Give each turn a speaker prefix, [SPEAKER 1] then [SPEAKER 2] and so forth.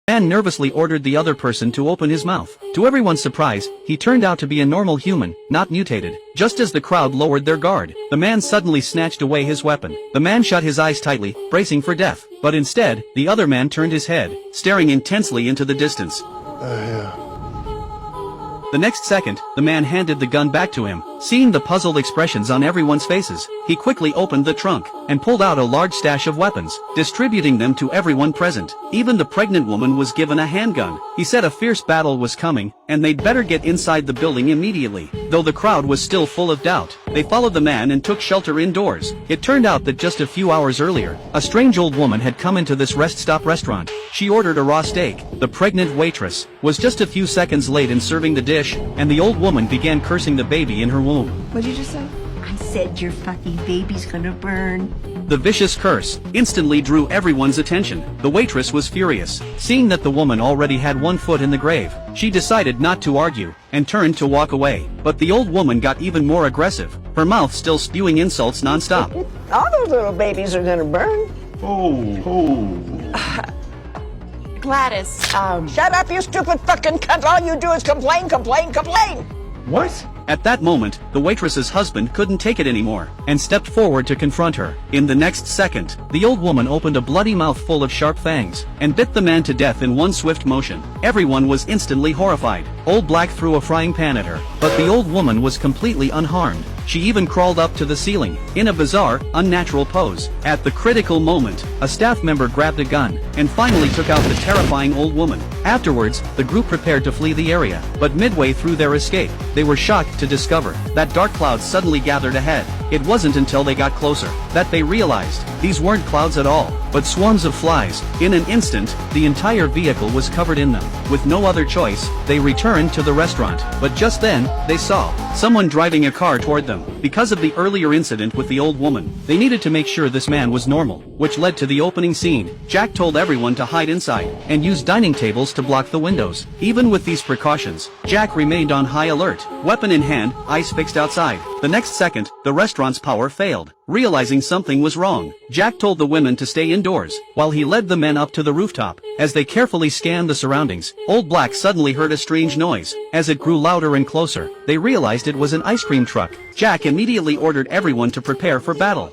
[SPEAKER 1] The man nervously ordered the other person to open his mouth. To everyone's surprise, he turned out to be a normal human, not mutated. Just as the crowd lowered their guard, the man suddenly snatched away his weapon. The man shut his eyes tightly, bracing for death. But instead, the other man turned his head, staring intensely into the distance. The next second, the man handed the gun back to him. Seeing the puzzled expressions on everyone's faces, he quickly opened the trunk and pulled out a large stash of weapons, distributing them to everyone present. Even the pregnant woman was given a handgun. He said a fierce battle was coming, and they'd better get inside the building immediately. Though the crowd was still full of doubt, they followed the man and took shelter indoors. It turned out that just a few hours earlier, a strange old woman had come into this rest stop restaurant. She ordered a raw steak. The pregnant waitress was just a few seconds late in serving the dish, and the old woman began cursing the baby in her womb.
[SPEAKER 2] What'd you just say?
[SPEAKER 3] I said your fucking baby's gonna burn.
[SPEAKER 1] The vicious curse instantly drew everyone's attention. The waitress was furious. Seeing that the woman already had one foot in the grave, she decided not to argue, and turned to walk away. But the old woman got even more aggressive, her mouth still spewing insults non-stop.
[SPEAKER 4] All those little babies are gonna burn.
[SPEAKER 2] Gladys,
[SPEAKER 4] Shut up, you stupid fucking cunt. All you do is complain, complain, complain.
[SPEAKER 5] What?
[SPEAKER 1] At that moment, the waitress's husband couldn't take it anymore, and stepped forward to confront her. In the next second, the old woman opened a bloody mouth full of sharp fangs, and bit the man to death in one swift motion. Everyone was instantly horrified. Old Black threw a frying pan at her, but the old woman was completely unharmed. She even crawled up to the ceiling, in a bizarre, unnatural pose. At the critical moment, a staff member grabbed a gun, and finally took out the terrifying old woman. Afterwards, the group prepared to flee the area, but midway through their escape, they were shocked to discover that dark clouds suddenly gathered ahead. It wasn't until they got closer that they realized these weren't clouds at all, but swarms of flies. In an instant, the entire vehicle was covered in them. With no other choice, they returned to the restaurant, but just then, they saw someone driving a car toward them. Because of the earlier incident with the old woman, they needed to make sure this man was normal, which led to the opening scene. Jack told everyone to hide inside, and use dining tables to block the windows. Even with these precautions, Jack remained on high alert, weapon in hand, eyes fixed outside. The next second, the restaurant's power failed. Realizing something was wrong, Jack told the women to stay indoors, while he led the men up to the rooftop. As they carefully scanned the surroundings, Old Black suddenly heard a strange noise. As it grew louder and closer, they realized it was an ice cream truck. Jack immediately ordered everyone to prepare for battle.